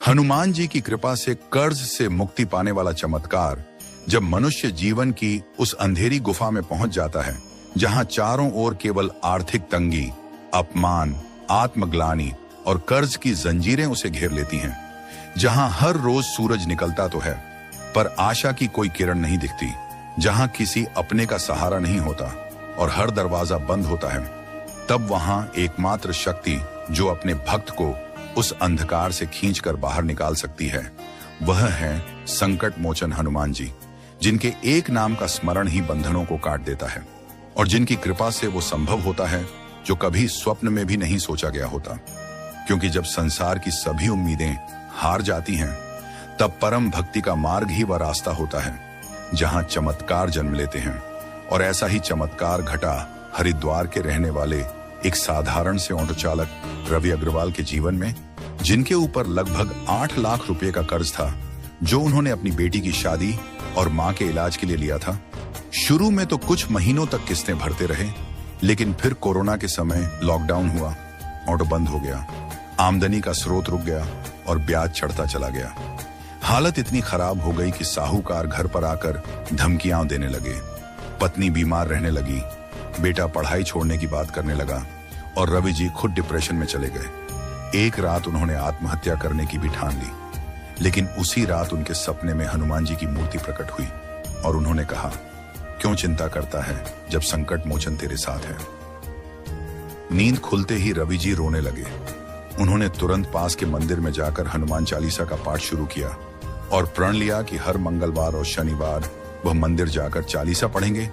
हनुमान जी की कृपा से कर्ज से मुक्ति पाने वाला चमत्कार जब मनुष्य जीवन की उस अंधेरी गुफा में पहुंच जाता है जहां चारों ओर केवल आर्थिक तंगी, अपमान, आत्मग्लानि और कर्ज की जंजीरें उसे घेर लेती हैं, जहां हर रोज सूरज निकलता तो है पर आशा की कोई किरण नहीं दिखती, जहां किसी अपने का सहारा नहीं होता और हर दरवाजा बंद होता है, तब वहां एकमात्र शक्ति जो अपने भक्त को उस अंधकार से खींचकर बाहर निकाल सकती है, वह है संकट मोचन हनुमान जी, जिनके एक नाम का स्मरण ही बंधनों को काट देता है और जिनकी कृपा से वो संभव होता है जो कभी स्वप्न में भी नहीं सोचा गया होता। क्योंकि जब संसार की सभी उम्मीदें हार जाती हैं, तब परम भक्ति का मार्ग ही वह रास्ता होता है जहां चमत्कार जन्म लेते हैं। और ऐसा ही चमत्कार घटा हरिद्वार के रहने वाले एक साधारण से ऑटो चालक रवि अग्रवाल के जीवन में, जिनके ऊपर लगभग 8 लाख रुपए का कर्ज था जो उन्होंने अपनी बेटी की शादी और मां के इलाज के लिए लिया था। शुरू में तो कुछ महीनों तक किस्तें भरते रहे, लेकिन फिर कोरोना के समय लॉकडाउन हुआ, ऑटो बंद हो गया, आमदनी का स्रोत रुक गया और ब्याज चढ़ता चला गया। हालत इतनी खराब हो गई कि साहूकार घर पर आकर धमकियां देने लगे, पत्नी बीमार रहने लगी, बेटा पढ़ाई छोड़ने की बात करने लगा और रवि जी खुद डिप्रेशन में चले गए। एक रात उन्होंने आत्महत्या करने की भी ठान ली, लेकिन उसी रात उनके सपने में हनुमान जी की मूर्ति प्रकट हुई और उन्होंने कहा, क्यों चिंता करता है जब संकट मोचन तेरे साथ है। नींद खुलते ही रवि जी रोने लगे। उन्होंने तुरंत पास के मंदिर में जाकर हनुमान चालीसा का पाठ शुरू किया और प्रण लिया कि हर मंगलवार और शनिवार वह मंदिर जाकर चालीसा पढ़ेंगे,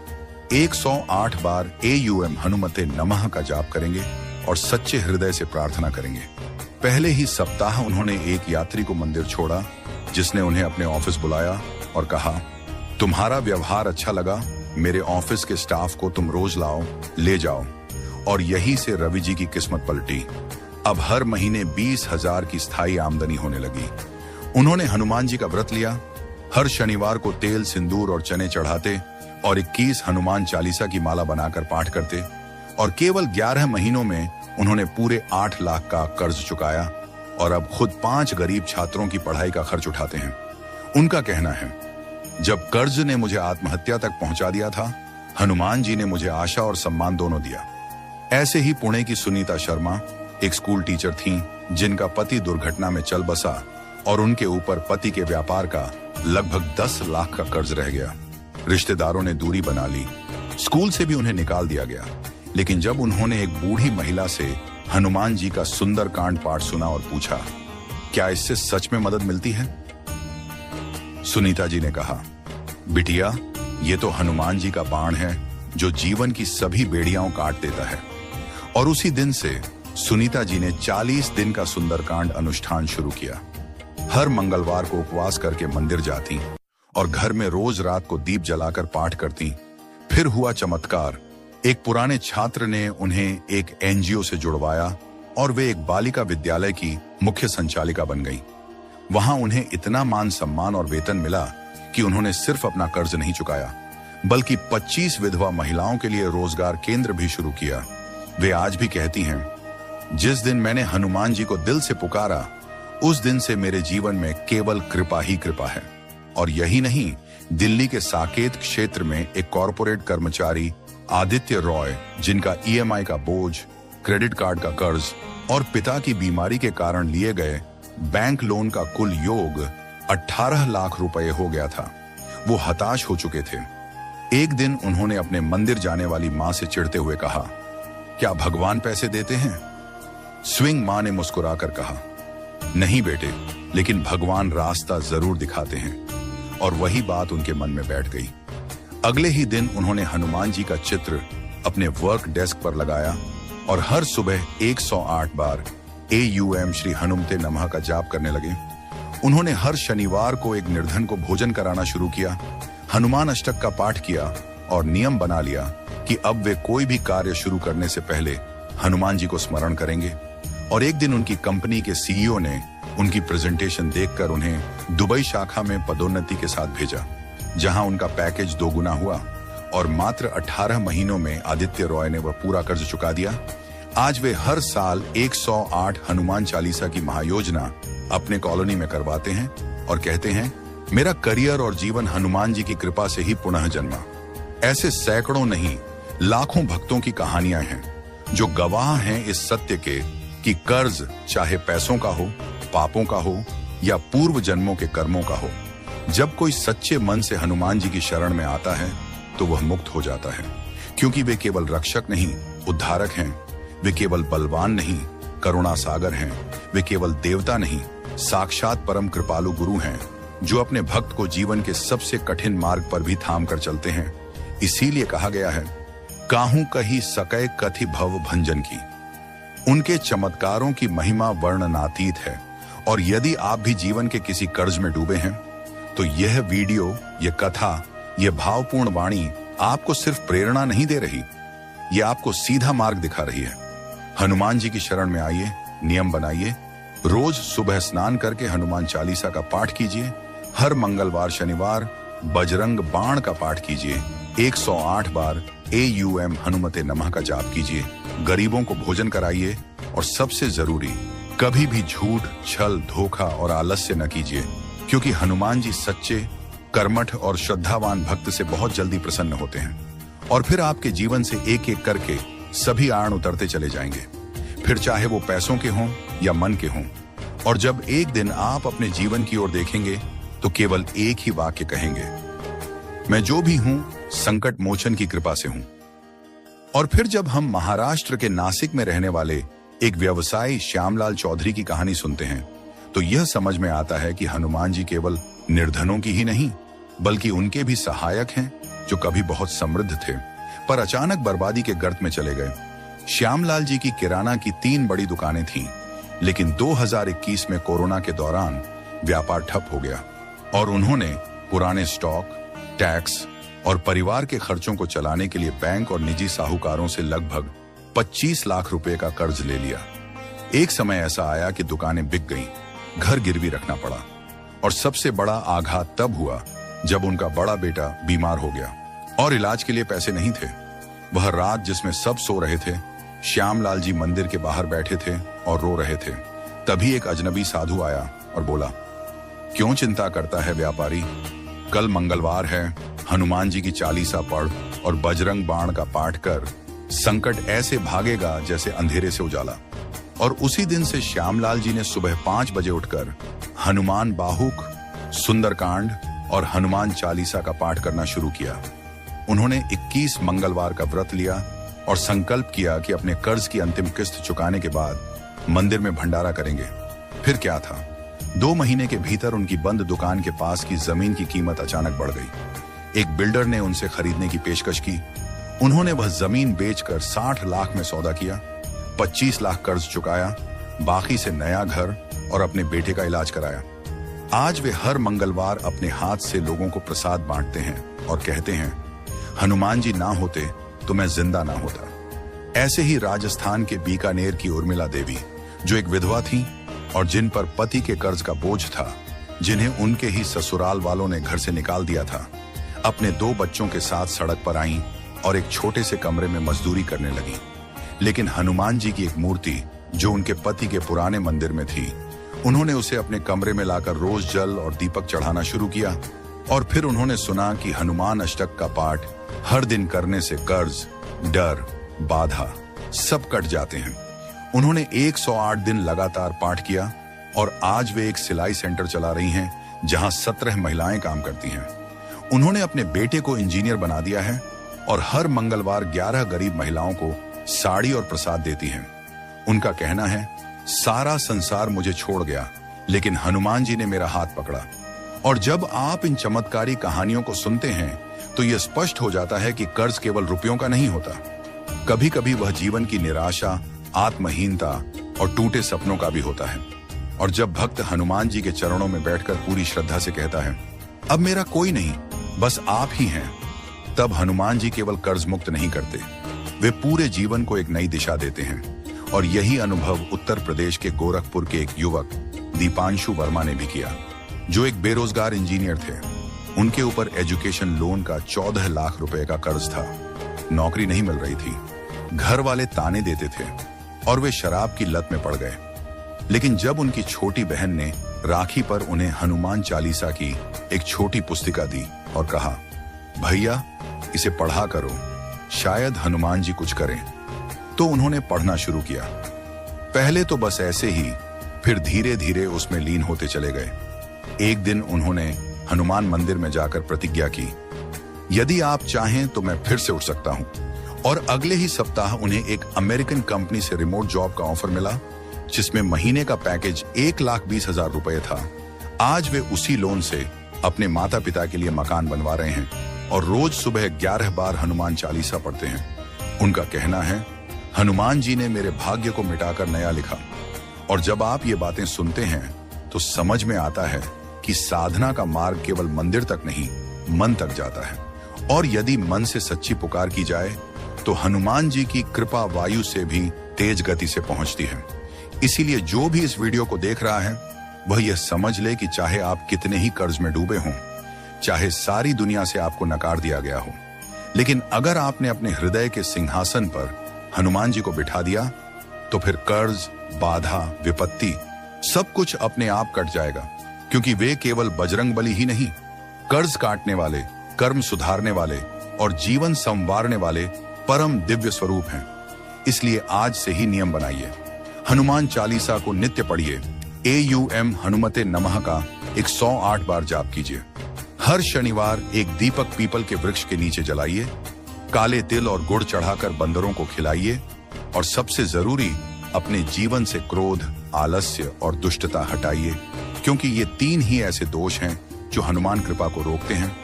108 बार AUM हनुमते नमः का जाप करेंगे और सच्चे हृदय से प्रार्थना करेंगे। पहले ही सप्ताह उन्होंने एक यात्री को मंदिर छोड़ा, जिसने उन्हें अपने ऑफिस बुलाया और कहा, तुम्हारा व्यवहार अच्छा लगा, मेरे ऑफिस के स्टाफ को तुम रोज लाओ, ले जाओ। और यही से रवि जी की किस्मत पलटी। अब हर महीने 20,000 की स्थायी आमदनी होने लगी। उन्होंने हनुमान जी का व्रत लिया, हर शनिवार को तेल, सिंदूर और चने चढ़ाते और 21 हनुमान चालीसा की माला बनाकर पाठ करते और केवल 11 महीनों में उन्होंने पूरे 8 लाख का कर्ज चुकाया और अब खुद 5 गरीब छात्रों की पढ़ाई का खर्च उठाते हैं। उनका कहना है, जब कर्ज ने मुझे आत्महत्या तक पहुंचा दिया था, हनुमान जी ने मुझे आशा और सम्मान दोनों दिया। ऐसे ही पुणे की सुनीता शर्मा एक स्कूल टीचर थीं, जिनका पति दुर्घटना में चल बसा और उनके ऊपर पति के व्यापार का लगभग 10 लाख का कर्ज रह गया। रिश्तेदारों ने दूरी बना ली, स्कूल से भी उन्हें निकाल दिया गया, लेकिन जब उन्होंने एक बूढ़ी महिला से हनुमान जी का सुंदर कांड पाठ सुना और पूछा, क्या इससे सच में मदद मिलती है? सुनीता जी ने कहा, बिटिया, ये तो हनुमान जी का बाण है जो जीवन की सभी बेड़ियां काट देता है। और उसी दिन से सुनीता जी ने 40 दिन का सुंदरकांड अनुष्ठान शुरू किया। हर मंगलवार को उपवास करके मंदिर जाती और घर में रोज रात को दीप जलाकर पाठ करती। फिर हुआ चमत्कार, एक पुराने छात्र ने उन्हें एक NGO से जुड़वाया और वे एक बालिका विद्यालय की मुख्य संचालिका बन गई। वहां उन्हें इतना मान सम्मान और वेतन मिला कि उन्होंने सिर्फ अपना कर्ज नहीं चुकाया, बल्कि 25 विधवा महिलाओं के लिए रोजगार केंद्र भी शुरू किया। वे आज भी कहती हैं, जिस दिन मैंने हनुमान जी को दिल से पुकारा, उस दिन से मेरे जीवन में केवल कृपा ही कृपा है। और यही नहीं, दिल्ली के साकेत क्षेत्र में एक कॉरपोरेट कर्मचारी आदित्य रॉय, जिनका EMI का बोझ, क्रेडिट कार्ड का कर्ज और पिता की बीमारी के कारण लिए गए बैंक लोन का कुल योग 18 लाख रुपए हो गया था, वो हताश हो चुके थे। एक दिन उन्होंने अपने मंदिर जाने वाली मां से चिढ़ते हुए कहा, क्या भगवान पैसे देते हैं? स्विंग मां ने मुस्कुराकर कहा, नहीं बेटे, लेकिन भगवान रास्ता जरूर दिखाते हैं। और वही बात उनके मन में बैठ गई। अगले ही दिन उन्होंने हनुमान जी का चित्र अपने वर्क डेस्क पर लगाया और हर सुबह 108 बार AUM श्री हनुमते नमः का जाप करने लगे। उन्होंने हर शनिवार को एक निर्धन को भोजन कराना शुरू किया, हनुमान अष्टक का पाठ किया और नियम बना लिया कि अब वे कोई भी कार्य शुरू करने से पहले हनुमान जी को स्मरण करेंगे। और एक दिन उनकी कंपनी के CEO ने उनकी प्रेजेंटेशन देखकर उन्हें दुबई शाखा में पदोन्नति के साथ भेजा, जहां उनका पैकेज 2 गुना हुआ और मात्र 18 महीनों में आदित्य रॉय ने वह पूरा कर्ज चुका दिया। आज वे हर साल 108 हनुमान चालीसा की महायोजना अपने कॉलोनी में करवाते हैं और कहते हैं, मेरा करियर और जीवन हनुमान जी की कृपा से ही पुनः जन्मा। ऐसे सैकड़ों नहीं, लाखों भक्तों की कहानियां हैं जो गवाह हैं इस सत्य के कि कर्ज चाहे पैसों का हो, पापों का हो या पूर्व जन्मों के कर्मों का हो, जब कोई सच्चे मन से हनुमान जी की शरण में आता है तो वह मुक्त हो जाता है। क्योंकि वे केवल रक्षक नहीं, उद्धारक हैं। वे केवल बलवान नहीं, करुणा सागर हैं। वे केवल देवता नहीं, साक्षात परम कृपालु गुरु हैं, जो अपने भक्त को जीवन के सबसे कठिन मार्ग पर भी थाम कर चलते हैं। इसीलिए कहा गया है, काहू कही सकै कथि भव भंजन की। उनके चमत्कारों की महिमा वर्णनातीत है। और यदि आप भी जीवन के किसी कर्ज में डूबे हैं तो यह वीडियो, यह कथा, यह भावपूर्ण वाणी आपको सिर्फ प्रेरणा नहीं दे रही, यह आपको सीधा मार्ग दिखा रही है। हनुमान जी की शरण में आइए, नियम बनाइए, रोज सुबह स्नान करके हनुमान चालीसा का पाठ कीजिए। हर मंगलवार शनिवार बजरंग बाण का पाठ कीजिए। 108 बार AUM हनुमते नमः का जाप कीजिए। गरीबों को भोजन कराइए और सबसे जरूरी, कभी भी झूठ, छल, धोखा और आलस्य न कीजिए, क्योंकि हनुमान जी सच्चे, कर्मठ और श्रद्धावान भक्त से बहुत जल्दी प्रसन्न होते हैं और फिर आपके जीवन से एक एक करके सभी आड़ उतरते चले जाएंगे, फिर चाहे वो पैसों के हों या मन के हों। और जब एक दिन आप अपने जीवन की ओर देखेंगे तो केवल एक ही वाक्य कहेंगे, मैं जो भी हूं संकट मोचन की कृपा से हूं। और फिर जब हम महाराष्ट्र के नासिक में रहने वाले एक व्यवसायी श्यामलाल चौधरी की कहानी सुनते हैं तो यह समझ में आता है कि हनुमान जी केवल निर्धनों की ही नहीं बल्कि उनके भी सहायक हैं, जो कभी बहुत समृद्ध थे पर अचानक बर्बादी के गर्त में चले गए। श्यामलाल जी की किराना की 3 बड़ी दुकानें थीं, लेकिन 2021 में कोरोना के दौरान व्यापार ठप हो गया और उन्होंने पुराने स्टॉक, टैक्स और परिवार के खर्चों को चलाने के लिए बैंक और निजी साहूकारों से लगभग 25 लाख रुपए का कर्ज ले लिया। एक समय ऐसा आया कि दुकानें बिक गईं, घर गिरवी रखना पड़ा और सबसे बड़ा आघात तब हुआ जब उनका बड़ा बेटा बीमार हो गया और इलाज के लिए पैसे नहीं थे। वह रात जिसमें सब सो रहे थे, श्यामलाल जी मंदिर के बाहर बैठे थे और रो रहे थे। तभी एक अजनबी साधु आया और बोला, क्यों चिंता करता है व्यापारी, कल मंगलवार है, हनुमान जी की चालीसा पढ़ और बजरंग बाण का पाठ कर, संकट ऐसे भागेगा जैसे अंधेरे से उजाला। और उसी दिन से श्यामलाल जी ने सुबह 5 बजे उठकर हनुमान बाहुक, सुंदरकांड और हनुमान चालीसा का पाठ करना शुरू किया। उन्होंने 21 मंगलवार का व्रत लिया और संकल्प किया कि अपने कर्ज की अंतिम किस्त चुकाने के बाद मंदिर में भंडारा करेंगे। फिर क्या था, 2 महीने के भीतर उनकी बंद दुकान के पास की जमीन की कीमत अचानक बढ़ गई। एक बिल्डर ने उनसे खरीदने की पेशकश की। उन्होंने वह जमीन बेचकर 60 लाख में सौदा किया, 25 लाख कर्ज चुकाया, बाकी से नया घर और अपने बेटे का इलाज कराया। आज वे हर मंगलवार अपने हाथ से लोगों को प्रसाद बांटते हैं और कहते हैं, हनुमान जी ना होते तो मैं जिंदा ना होता। ऐसे ही राजस्थान के बीकानेर की उर्मिला देवी, जो एक विधवा थी और जिन पर पति के कर्ज का बोझ था, जिन्हें उनके ही ससुराल वालों ने घर से निकाल दिया था, अपने 2 बच्चों के साथ सड़क पर आईं और एक छोटे से कमरे में मजदूरी करने लगी। लेकिन हनुमान जी की एक मूर्ति जो उनके पति के पुराने मंदिर में थी, उन्होंने उसे अपने कमरे में लाकर रोज जल और दीपक चढ़ाना शुरू किया। और फिर उन्होंने सुना कि हनुमान अष्टक का पाठ हर दिन करने से कर्ज, डर, बाधा सब कट जाते हैं। उन्होंने 108 दिन लगातार पाठ किया और आज वे एक सिलाई सेंटर चला रही हैं जहां 17 महिलाएं काम करती हैं। उन्होंने अपने बेटे को इंजीनियर बना दिया है और हर मंगलवार 11 गरीब महिलाओं को साड़ी और प्रसाद देती हैं। उनका कहना है, सारा संसार मुझे छोड़ गया लेकिन हनुमान जी ने मेरा हाथ पकड़ा। और जब आप इन चमत्कारी कहानियों को सुनते हैं तो यह स्पष्ट हो जाता है कि कर्ज केवल रुपयों का नहीं होता, कभी कभी वह जीवन की निराशा, आत्महीनता और टूटे सपनों का भी होता है। और जब भक्त हनुमान जी के चरणों में बैठकर पूरी श्रद्धा से कहता है, अब मेरा कोई नहीं, बस आप ही हैं, तब हनुमान जी केवल कर्ज मुक्त नहीं करते, वे पूरे जीवन को एक नई दिशा देते हैं। और यही अनुभव उत्तर प्रदेश के गोरखपुर के एक युवक दीपांशु वर्मा ने भी किया, जो एक बेरोजगार इंजीनियर थे। उनके ऊपर एजुकेशन लोन का 14 लाख रुपए का कर्ज था। नौकरी नहीं मिल रही थी, घर वाले ताने देते थे, और वे शराब की लत में पड़ गए। लेकिन जब उनकी छोटी बहन ने राखी पर उन्हें हनुमान चालीसा की एक छोटी पुस्तिका दी और कहा, भैया इसे पढ़ा करो, शायद हनुमान जी कुछ करें, तो उन्होंने पढ़ना शुरू किया। पहले तो बस ऐसे ही, फिर धीरे धीरे उसमें लीन होते चले गए। एक दिन उन्होंने हनुमान मंदिर में जाकर प्रतिज्ञा की, यदि आप चाहें तो मैं फिर से उठ सकता हूं। और अगले ही सप्ताह उन्हें एक अमेरिकन कंपनी से रिमोट जॉब का ऑफर मिला, जिसमें महीने का पैकेज 1,20,000 रुपए था। आज वे उसी लोन से अपने माता पिता के लिए मकान बनवा रहे हैं और रोज सुबह 11 बार हनुमान चालीसा पढ़ते हैं। उनका कहना है, हनुमान जी ने मेरे भाग्य को मिटाकर नया लिखा। और जब आप ये बातें सुनते हैं तो समझ में आता है कि साधना का मार्ग केवल मंदिर तक नहीं, मन तक जाता है। और यदि मन से सच्ची पुकार की जाए तो हनुमान जी की कृपा वायु से भी तेज गति से पहुंचती है। इसीलिए जो भी इस वीडियो को देख रहा है वह यह समझ ले कि चाहे आप कितने ही कर्ज में डूबे हों, चाहे सारी दुनिया से आपको नकार दिया गया हो, लेकिन अगर आपने अपने हृदय के सिंहासन पर हनुमान जी को बिठा दिया तो फिर कर्ज, बाधा, विपत्ति सब कुछ अपने आप कट जाएगा। क्योंकि वे केवल बजरंगबली ही नहीं, कर्ज काटने वाले, कर्म सुधारने वाले और जीवन संवारने वाले परम दिव्य स्वरूप हैं। इसलिए आज से ही नियम बनाइए, हनुमान चालीसा को नित्य पढ़िए। AUM हनुमते नमः का 108 बार जाप कीजिए। हर शनिवार एक दीपक पीपल के वृक्ष के नीचे जलाइए। काले तिल और गुड़ चढ़ाकर बंदरों को खिलाइए। और सबसे जरूरी, अपने जीवन से क्रोध, आलस्य और दुष्टता हटाइए, क्योंकि ये 3 ही ऐसे दोष हैं जो हनुमान कृपा को रोकते हैं।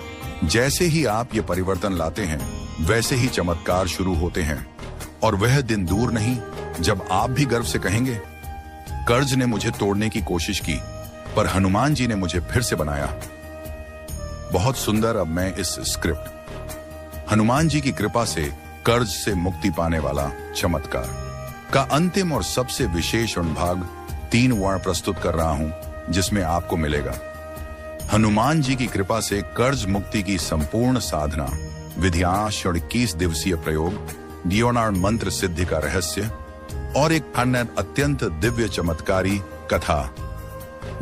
जैसे ही आप ये परिवर्तन लाते हैं वैसे ही चमत्कार शुरू होते हैं। और वह दिन दूर नहीं जब आप भी गर्व से कहेंगे, कर्ज ने मुझे तोड़ने की कोशिश की पर हनुमान जी ने मुझे फिर से बनाया। बहुत सुंदर। अब मैं इस स्क्रिप्ट हनुमान जी की कृपा से कर्ज से मुक्ति पाने वाला चमत्कार का अंतिम और सबसे विशेष अनुभाग 3 वर्ण प्रस्तुत कर रहा हूं, जिसमें आपको मिलेगा हनुमान जी की कृपा से कर्ज मुक्ति की संपूर्ण साधना, विधियांश और 21 दिवसीय प्रयोग, डियोनार्ड मंत्र सिद्धि का रहस्य और एक अत्यंत दिव्य चमत्कारी कथा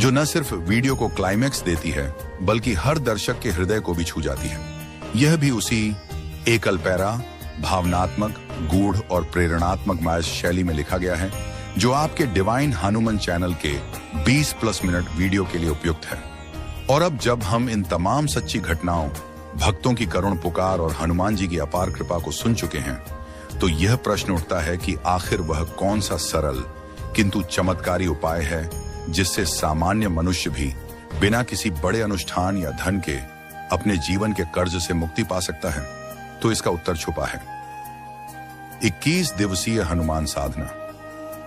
जो न सिर्फ वीडियो को क्लाइमैक्स देती है बल्कि हर दर्शक के हृदय को भी छू जाती है। यह भी उसी एकल पैरा, भावनात्मक, गूढ़ और प्रेरणात्मक माया शैली में लिखा गया है जो आपके डिवाइन हनुमान चैनल के 20+ मिनट वीडियो के लिए उपयुक्त है। और अब जब हम इन तमाम सच्ची घटनाओं, भक्तों की करुण पुकार और हनुमान जी की अपार कृपा को सुन चुके हैं तो यह प्रश्न उठता है कि आखिर वह कौन सा सरल किंतु चमत्कारी उपाय है जिससे सामान्य मनुष्य भी बिना किसी बड़े अनुष्ठान या धन के अपने जीवन के कर्ज से मुक्ति पा सकता है। तो इसका उत्तर छुपा है 21 दिवसीय हनुमान साधना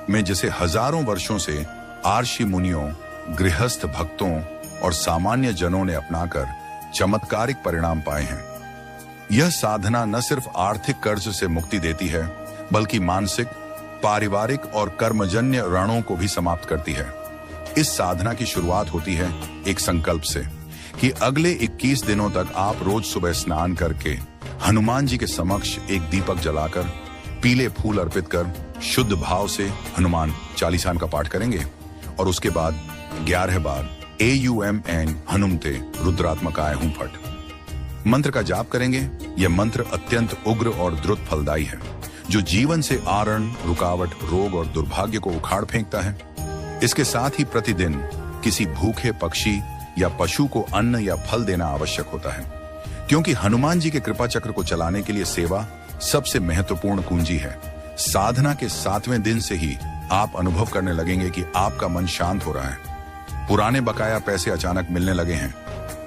में, जिसे हजारों वर्षों से आर्षि मुनियों, गृहस्थ भक्तों और सामान्य जनों ने अपनाकर चमत्कारिक परिणाम पाए हैं। यह साधना न सिर्फ आर्थिक कर्ज से मुक्ति देती है बल्कि मानसिक, पारिवारिक और कर्मजन्य रणों को भी समाप्त करती है। इस साधना की शुरुआत होती है एक संकल्प से कि अगले 21 दिनों तक आप रोज सुबह स्नान करके हनुमान जी के समक्ष एक दीपक जलाकर, पीले फूल अर्पित कर शुद्ध भाव से हनुमान चालीसा का पाठ करेंगे। और उसके बाद 11 बार AUM हनुमते रुद्रात्मकाय हूं फट मंत्र का जाप करेंगे। यह मंत्र अत्यंत उग्र और द्रुत फलदायी है जो जीवन से आरण, रुकावट, रोग और दुर्भाग्य को उखाड़ फेंकता है। इसके साथ ही प्रतिदिन किसी भूखे पक्षी या पशु को अन्न या फल देना आवश्यक होता है, क्योंकि हनुमान जी के कृपा चक्र को चलाने के लिए सेवा सबसे महत्वपूर्ण कुंजी है। साधना के 7वें दिन से ही आप अनुभव करने लगेंगे कि आपका मन शांत हो रहा है, पुराने बकाया पैसे अचानक मिलने लगे हैं,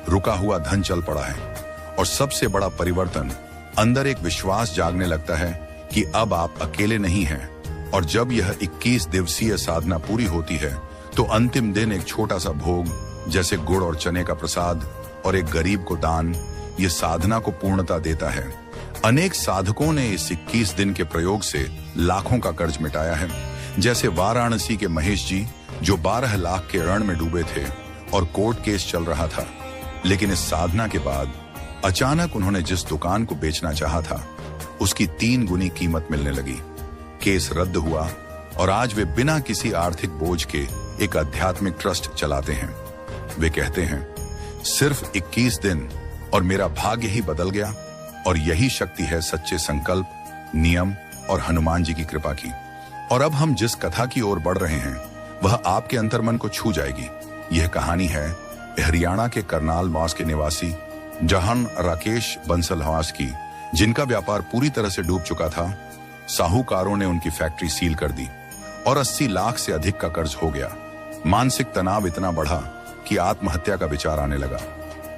रुका हुआ धन चल पड़ा है और सबसे बड़ा परिवर्तन, अंदर एक विश्वास जागने लगता है कि अब आप अकेले नहीं हैं। और जब यह 21 दिवसीय साधना पूरी होती है तो अंतिम दिन एक छोटा सा भोग जैसे गुड़ और चने का प्रसाद और एक गरीब को दान, ये साधना को पूर्णता देता है। अनेक साधकों ने इस 21 दिन के प्रयोग से लाखों का कर्ज मिटाया है, जैसे वाराणसी के महेश जी जो 12 लाख के ऋण में डूबे थे और कोर्ट केस चल रहा था, लेकिन इस साधना के बाद अचानक उन्होंने जिस दुकान को बेचना चाहा था उसकी 3 गुनी कीमत मिलने लगी। केस रद्द हुआ और आज वे बिना किसी आर्थिक बोझ के एक आध्यात्मिक ट्रस्ट चलाते हैं। वे कहते हैं, सिर्फ 21 दिन और मेरा भाग्य ही बदल गया। और यही शक्ति है सच्चे संकल्प, नियम और हनुमान जी की कृपा की। और अब हम जिस कथा की ओर बढ़ रहे हैं वह आपके अंतर्मन को छू जाएगी। यह कहानी है हरियाणा के करनाल मॉस के निवासी जहान राकेश बंसलवास की, जिनका व्यापार पूरी तरह से डूब चुका था। साहूकारों ने उनकी फैक्ट्री सील कर दी और 80 लाख से अधिक का कर्ज हो गया। मानसिक तनाव इतना बढ़ा कि आत्महत्या का विचार आने लगा।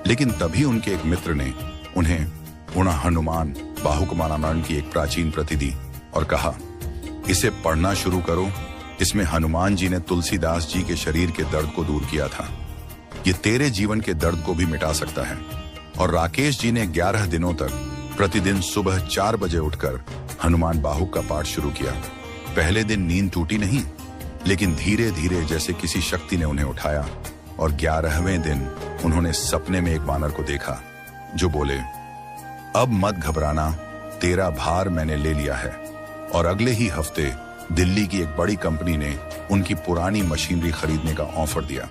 लेकिन तभी उनके एक मित्र ने उन्हें हनुमान बाहुकुमारामण की एक प्राचीन प्रति दी और कहा, इसे पढ़ना शुरू करो। इसमें हनुमान जी ने तुलसीदास जी के शरीर के दर्द को दूर किया था। ये तेरे जीवन के दर्द को भी मिटा सकता है। और राकेश जी ने 11 दिनों तक प्रतिदिन सुबह 4 बजे उठकर हनुमान बाहुक का पाठ शुरू किया। पहले दिन नींद टूटी नहीं, लेकिन धीरे धीरे जैसे किसी शक्ति ने उन्हें उठाया। और 11वें दिन उन्होंने सपने में एक वानर को देखा जो बोले, अब मत घबराना, तेरा भार मैंने ले लिया है। और अगले ही हफ्ते दिल्ली की एक बड़ी कंपनी ने उनकी पुरानी मशीनरी खरीदने का ऑफर दिया।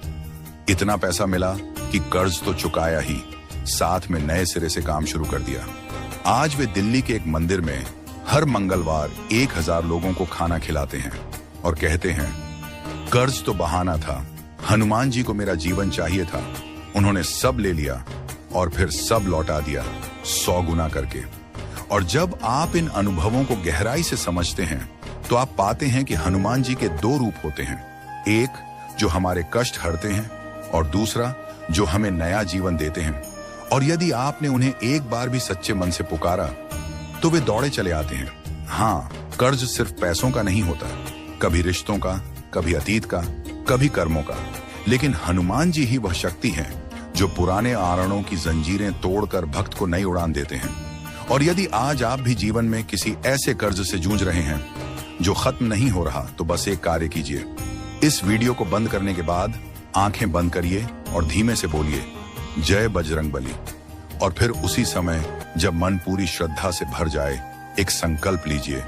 इतना पैसा मिला कि कर्ज तो चुकाया ही, साथ में नए सिरे से काम शुरू कर दिया। आज वे दिल्ली के एक मंदिर में हर मंगलवार 1000 लोगों को खाना खिलाते हैं और कहते हैं, कर्ज तो बहाना था, हनुमान जी को मेरा जीवन चाहिए था, उन्होंने सब ले लिया और फिर सब लौटा दिया 100 गुना करके। और जब आप इन अनुभवों को गहराई से समझते हैं तो आप पाते हैं कि हनुमान जी के 2 रूप होते हैं, एक जो हमारे कष्ट हरते हैं और दूसरा जो हमें नया जीवन देते हैं। और यदि आपने उन्हें एक बार भी सच्चे मन से पुकारा तो वे दौड़े चले आते हैं। हाँ, कर्ज सिर्फ पैसों का नहीं होता, कभी रिश्तों का, कभी अतीत का, कभी कर्मों का। लेकिन हनुमान जी ही वह शक्ति है जो पुराने आवरणों की जंजीरें तोड़कर भक्त को नई उड़ान देते हैं। और यदि आज आप भी जीवन में किसी ऐसे कर्ज से जूझ रहे हैं जो खत्म नहीं हो रहा, तो बस एक कार्य कीजिए। इस वीडियो को बंद करने के बाद आंखें बंद करिए और धीमे से बोलिए, जय बजरंगबली। और फिर उसी समय जब मन पूरी श्रद्धा से भर जाए, एक संकल्प लीजिए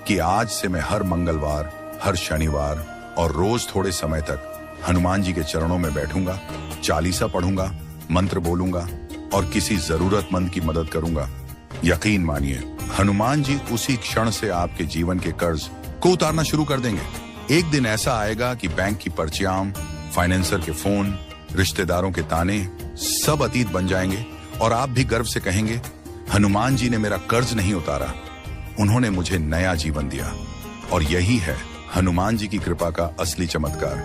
कि आज से मैं हर मंगलवार, हर शनिवार और रोज थोड़े समय तक हनुमान जी के चरणों में बैठूंगा, चालीसा पढ़ूंगा, मंत्र बोलूंगा और किसी जरूरतमंद की मदद करूंगा। यकीन मानिए, हनुमान जी उसी क्षण से आपके जीवन के कर्ज को उतारना शुरू कर देंगे। एक दिन ऐसा आएगा कि बैंक की पर्चियां, फाइनेंसर के फोन, रिश्तेदारों के ताने सब अतीत बन जाएंगे और आप भी गर्व से कहेंगे, हनुमान जी ने मेरा कर्ज नहीं उतारा, उन्होंने मुझे नया जीवन दिया। और यही है हनुमान जी की कृपा का असली चमत्कार।